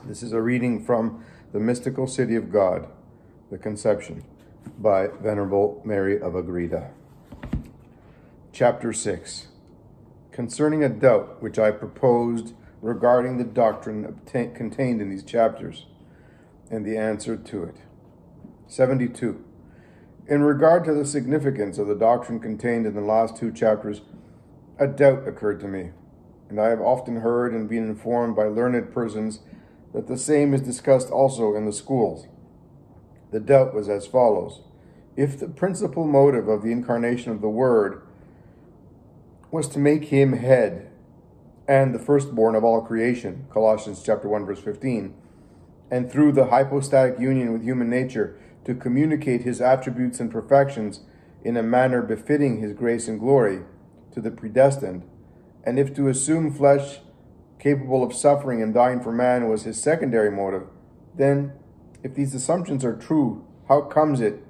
This is a reading from The Mystical City of God, The Conception, by Venerable Mary of Agreda. Chapter 6. Concerning a doubt which I proposed regarding the doctrine contained in these chapters, and the answer to it. 72. In regard to the significance of the doctrine contained in the last two chapters, a doubt occurred to me, and I have often heard and been informed by learned persons that the same is discussed also in the schools. The doubt was as follows. If the principal motive of the incarnation of the Word was to make him head and the firstborn of all creation, Colossians chapter 1, verse 15, and through the hypostatic union with human nature to communicate his attributes and perfections in a manner befitting his grace and glory to the predestined, and if to assume flesh capable of suffering and dying for man was his secondary motive, then, if these assumptions are true, how comes it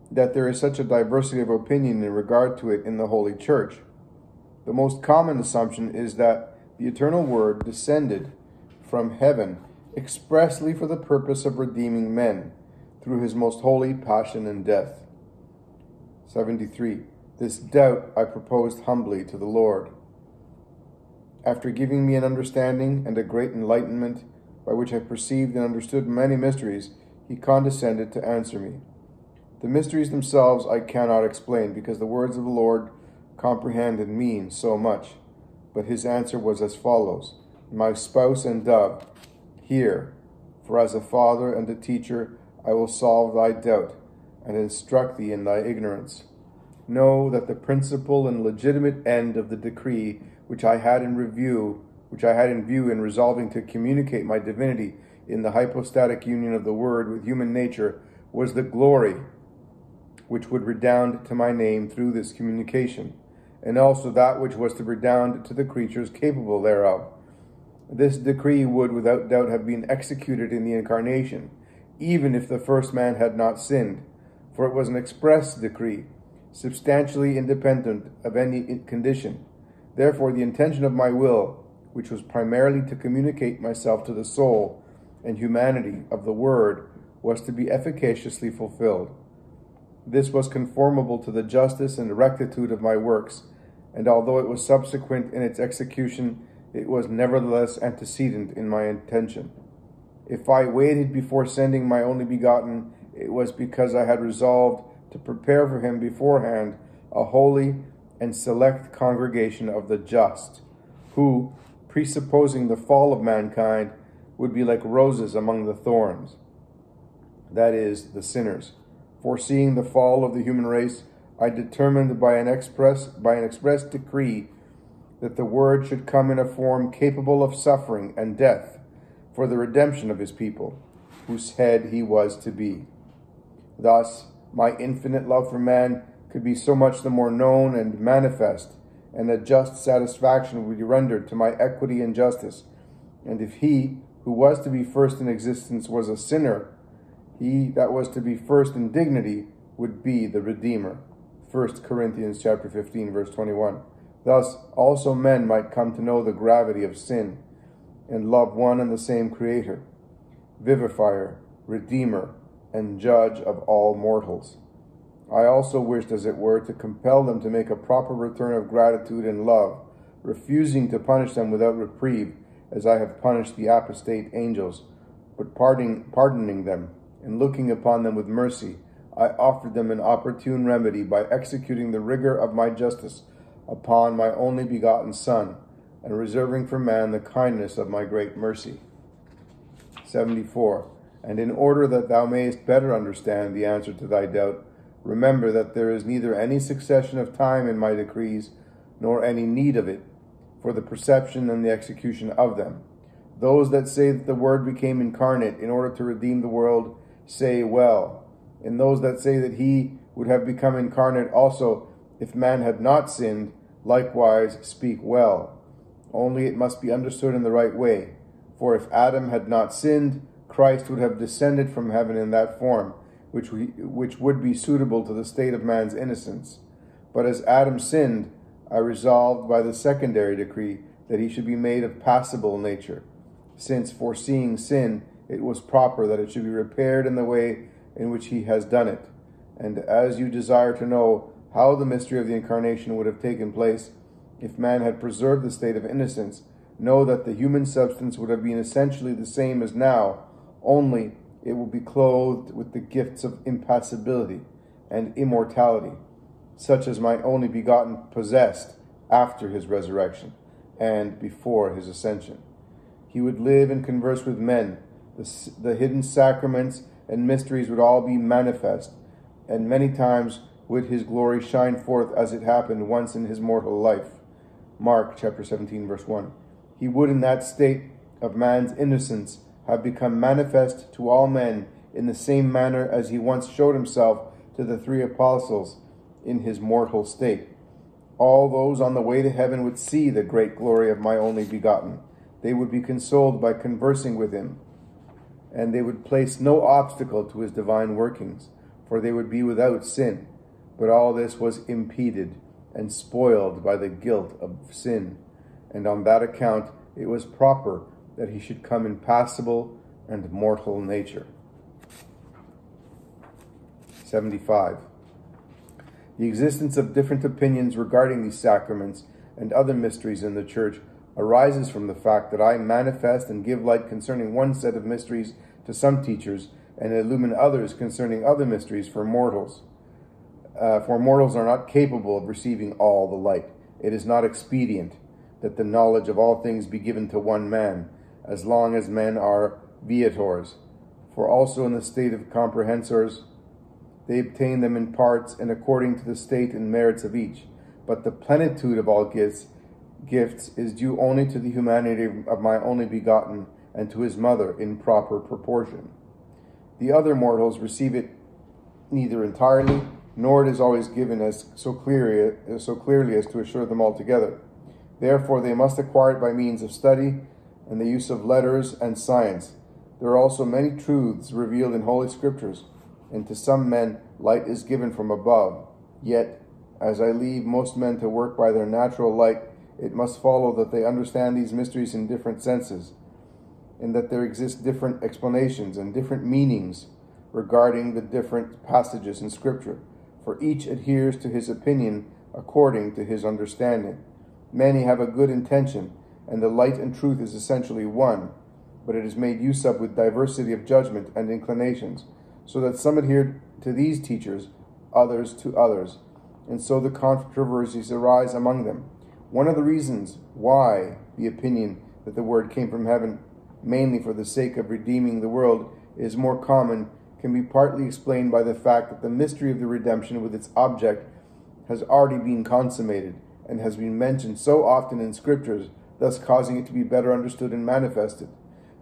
that there is such a diversity of opinion in regard to it in the Holy Church? The most common assumption is that the eternal Word descended from heaven expressly for the purpose of redeeming men through his most holy passion and death. 73. This doubt I proposed humbly to the Lord. After giving me an understanding and a great enlightenment, by which I perceived and understood many mysteries, he condescended to answer me. The mysteries themselves I cannot explain, because the words of the Lord comprehend and mean so much. But his answer was as follows. My spouse and dove, hear, for as a father and a teacher I will solve thy doubt, and instruct thee in thy ignorance. Know that the principal and legitimate end of the decree which I had in view in resolving to communicate my divinity in the hypostatic union of the Word with human nature was the glory which would redound to my name through this communication, and also that which was to redound to the creatures capable thereof. This decree would without doubt have been executed in the incarnation, even if the first man had not sinned, for it was an express decree, substantially independent of any condition. Therefore, the intention of my will, which was primarily to communicate myself to the soul and humanity of the Word, was to be efficaciously fulfilled. This was conformable to the justice and rectitude of my works, and although it was subsequent in its execution, it was nevertheless antecedent in my intention. If I waited before sending my only begotten, it was because I had resolved to prepare for him beforehand a holy and select congregation of the just, who, presupposing the fall of mankind, would be like roses among the thorns, that is, the sinners. Foreseeing the fall of the human race, I determined by an express decree that the Word should come in a form capable of suffering and death for the redemption of his people, whose head he was to be. Thus, my infinite love for man could be so much the more known and manifest, and a just satisfaction would be rendered to my equity and justice. And if he, who was to be first in existence, was a sinner, he that was to be first in dignity would be the Redeemer. 1 Corinthians chapter 15, verse 21. Thus also men might come to know the gravity of sin, and love one and the same Creator, Vivifier, Redeemer, and Judge of all mortals. I also wished, as it were, to compel them to make a proper return of gratitude and love, refusing to punish them without reprieve, as I have punished the apostate angels, but pardoning them, and looking upon them with mercy, I offered them an opportune remedy by executing the rigor of my justice upon my only begotten Son, and reserving for man the kindness of my great mercy. 74. And in order that thou mayest better understand the answer to thy doubt, remember that there is neither any succession of time in my decrees, nor any need of it, for the perception and the execution of them. Those that say that the Word became incarnate in order to redeem the world say well, and those that say that he would have become incarnate also if man had not sinned, likewise speak well. Only it must be understood in the right way, for if Adam had not sinned, Christ would have descended from heaven in that form, which would be suitable to the state of man's innocence. But as Adam sinned, I resolved by the secondary decree that he should be made of passible nature, since, foreseeing sin, it was proper that it should be repaired in the way in which he has done it. And as you desire to know how the mystery of the incarnation would have taken place if man had preserved the state of innocence, know that the human substance would have been essentially the same as now, only it will be clothed with the gifts of impassibility and immortality, such as my only begotten possessed after his resurrection and before his ascension. He would live and converse with men. The hidden sacraments and mysteries would all be manifest, and many times would his glory shine forth as it happened once in his mortal life. Mark chapter 17, verse 1. He would in that state of man's innocence have become manifest to all men in the same manner as he once showed himself to the 3 apostles in his mortal state. All those on the way to heaven would see the great glory of my only begotten. They would be consoled by conversing with him, and they would place no obstacle to his divine workings, for they would be without sin. But all this was impeded and spoiled by the guilt of sin, and on that account it was proper that he should come in passible and mortal nature. 75. The existence of different opinions regarding these sacraments and other mysteries in the Church arises from the fact that I manifest and give light concerning one set of mysteries to some teachers, and illumine others concerning other mysteries for mortals. For mortals are not capable of receiving all the light. It is not expedient that the knowledge of all things be given to one man, as long as men are viators. For also in the state of comprehensors, they obtain them in parts and according to the state and merits of each. But the plenitude of all gifts is due only to the humanity of my only begotten and to his mother in proper proportion. The other mortals receive it neither entirely, nor it is always given as so clearly as to assure them altogether. Therefore they must acquire it by means of study and the use of letters and science. There are also many truths revealed in Holy Scriptures, and to some men light is given from above. Yet, as I leave most men to work by their natural light, it must follow that they understand these mysteries in different senses, and that there exist different explanations and different meanings regarding the different passages in Scripture, for each adheres to his opinion according to his understanding. Many have a good intention, and the light and truth is essentially one, but it is made use of with diversity of judgment and inclinations, so that some adhere to these teachers, others to others, and so the controversies arise among them. One of the reasons why the opinion that the word came from heaven mainly for the sake of redeeming the world is more common can be partly explained by the fact that the mystery of the redemption with its object has already been consummated and has been mentioned so often in Scriptures, thus causing it to be better understood and manifested.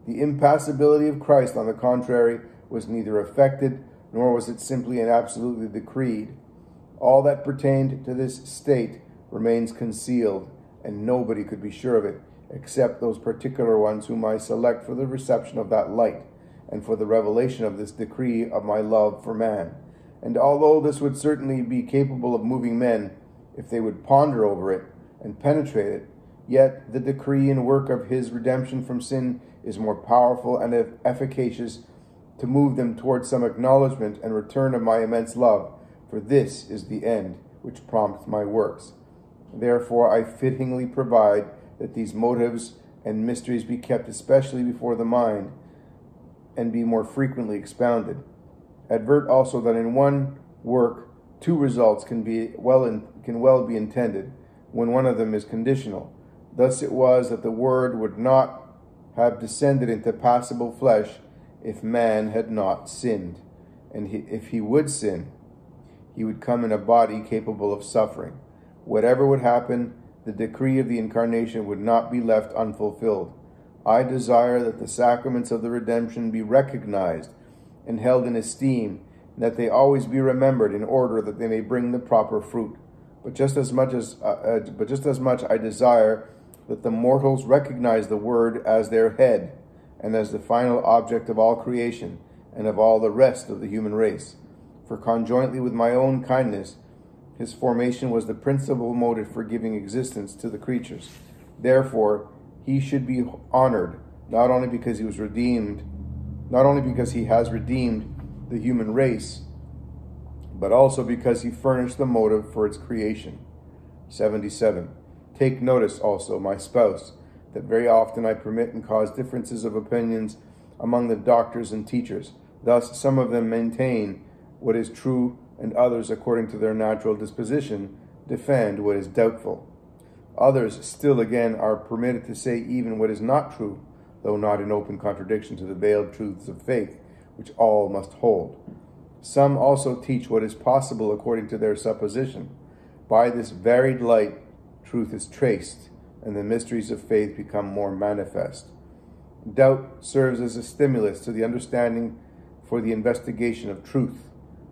The impassibility of Christ, on the contrary, was neither affected, nor was it simply and absolutely decreed. All that pertained to this state remains concealed, and nobody could be sure of it, except those particular ones whom I select for the reception of that light, and for the revelation of this decree of my love for man. And although this would certainly be capable of moving men, if they would ponder over it and penetrate it, yet the decree and work of his redemption from sin is more powerful and efficacious to move them towards some acknowledgement and return of my immense love, for this is the end which prompts my works. Therefore I fittingly provide that these motives and mysteries be kept especially before the mind, and be more frequently expounded. Advert also that in one work 2 results can well be intended, when one of them is conditional. Thus it was that the Word would not have descended into passible flesh if man had not sinned. And if he would sin, he would come in a body capable of suffering. Whatever would happen, the decree of the incarnation would not be left unfulfilled. I desire that the sacraments of the redemption be recognized and held in esteem, and that they always be remembered in order that they may bring the proper fruit. But just as much I desire that the mortals recognize the Word as their head and as the final object of all creation and of all the rest of the human race. For conjointly with my own kindness, his formation was the principal motive for giving existence to the creatures. Therefore, he should be honored not only because he has redeemed the human race, but also because he furnished the motive for its creation. 77. Take notice also, my spouse, that very often I permit and cause differences of opinions among the doctors and teachers. Thus some of them maintain what is true, and others, according to their natural disposition, defend what is doubtful. Others still again are permitted to say even what is not true, though not in open contradiction to the veiled truths of faith, which all must hold. Some also teach what is possible according to their supposition. By this varied light, truth is traced, and the mysteries of faith become more manifest. Doubt serves as a stimulus to the understanding for the investigation of truth.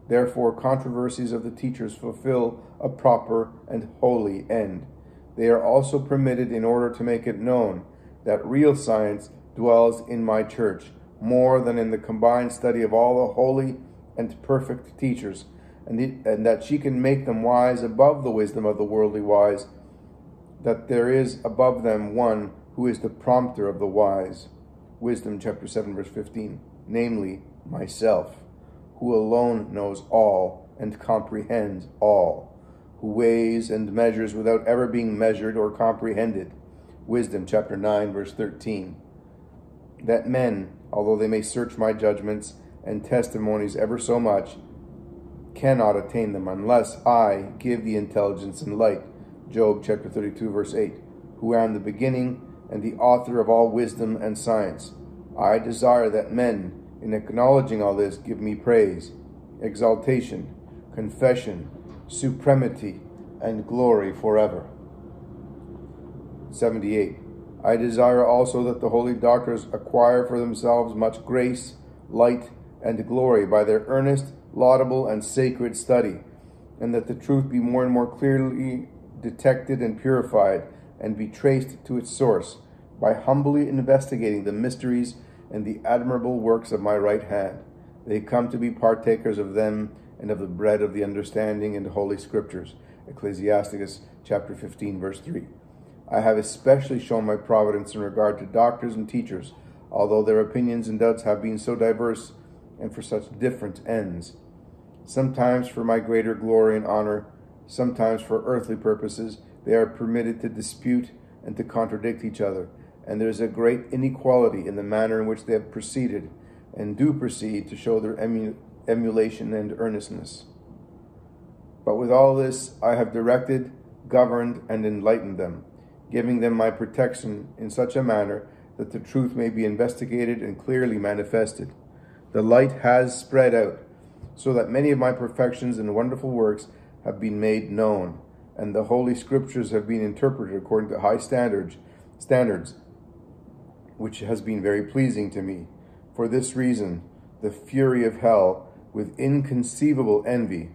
Therefore, controversies of the teachers fulfill a proper and holy end. They are also permitted in order to make it known that real science dwells in my church more than in the combined study of all the holy and perfect teachers, and that she can make them wise above the wisdom of the worldly wise, that there is above them one who is the prompter of the wise. Wisdom chapter 7 verse 15, namely myself, who alone knows all and comprehends all, who weighs and measures without ever being measured or comprehended. Wisdom chapter 9 verse 13. That men, although they may search my judgments and testimonies ever so much, cannot attain them unless I give the intelligence and light. Job chapter 32 verse 8. Who am the beginning and the author of all wisdom and science. I desire that men, in acknowledging all this, give me praise, exaltation, confession, supremacy, and glory forever. 78. I desire also that the holy doctors acquire for themselves much grace, light, and glory by their earnest, laudable, and sacred study, and that the truth be more and more clearly detected and purified, and be traced to its source, by humbly investigating the mysteries and the admirable works of my right hand. They come to be partakers of them and of the bread of the understanding and holy scriptures. Ecclesiasticus chapter 15 verse 3. I have especially shown my providence in regard to doctors and teachers, although their opinions and doubts have been so diverse and for such different ends. Sometimes for my greater glory and honor, sometimes for earthly purposes, they are permitted to dispute and to contradict each other, and there is a great inequality in the manner in which they have proceeded and do proceed to show their emulation and earnestness. But with all this I have directed, governed, and enlightened them, giving them my protection in such a manner that the truth may be investigated and clearly manifested. The light has spread out, so that many of my perfections and wonderful works have been made known, and the holy scriptures have been interpreted according to high standards, which has been very pleasing to me. For this reason, the fury of hell, with inconceivable envy,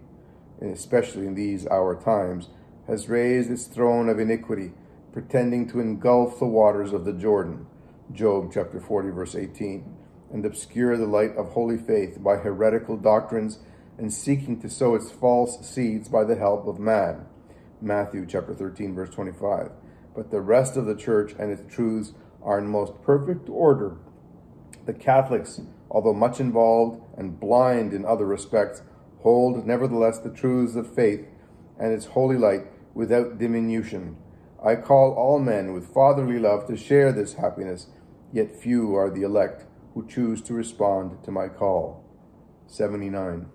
and especially in these our times, has raised its throne of iniquity, pretending to engulf the waters of the Jordan, Job chapter 40 verse 18, and obscure the light of holy faith by heretical doctrines, and seeking to sow its false seeds by the help of man, Matthew chapter 13 verse 25. But the rest of the church and its truths are in most perfect order. The Catholics, although much involved and blind in other respects, hold nevertheless the truths of faith and its holy light without diminution. I call all men with fatherly love to share this happiness, yet few are the elect who choose to respond to my call. 79.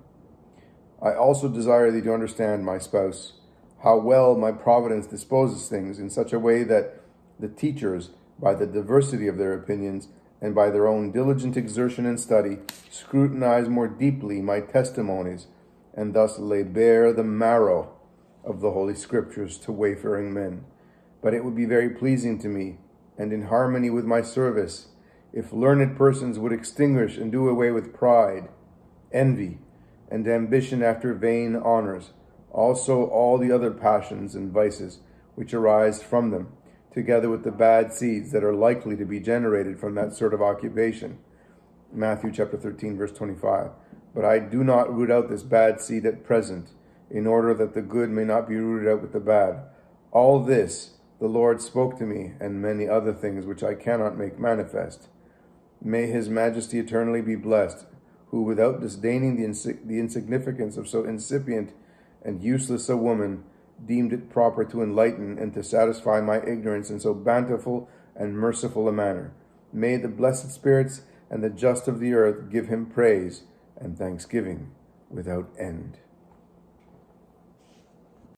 I also desire thee to understand, my spouse, how well my providence disposes things in such a way that the teachers, by the diversity of their opinions and by their own diligent exertion and study, scrutinize more deeply my testimonies, and thus lay bare the marrow of the Holy Scriptures to wayfaring men. But it would be very pleasing to me, and in harmony with my service, if learned persons would extinguish and do away with pride, envy, and ambition after vain honors, also all the other passions and vices which arise from them, together with the bad seeds that are likely to be generated from that sort of occupation. Matthew chapter 13, verse 25. But I do not root out this bad seed at present, in order that the good may not be rooted out with the bad. All this the Lord spoke to me, and many other things which I cannot make manifest. May his majesty eternally be blessed, who, without disdaining the insignificance of so incipient and useless a woman, deemed it proper to enlighten and to satisfy my ignorance in so bountiful and merciful a manner. May the blessed spirits and the just of the earth give him praise and thanksgiving without end.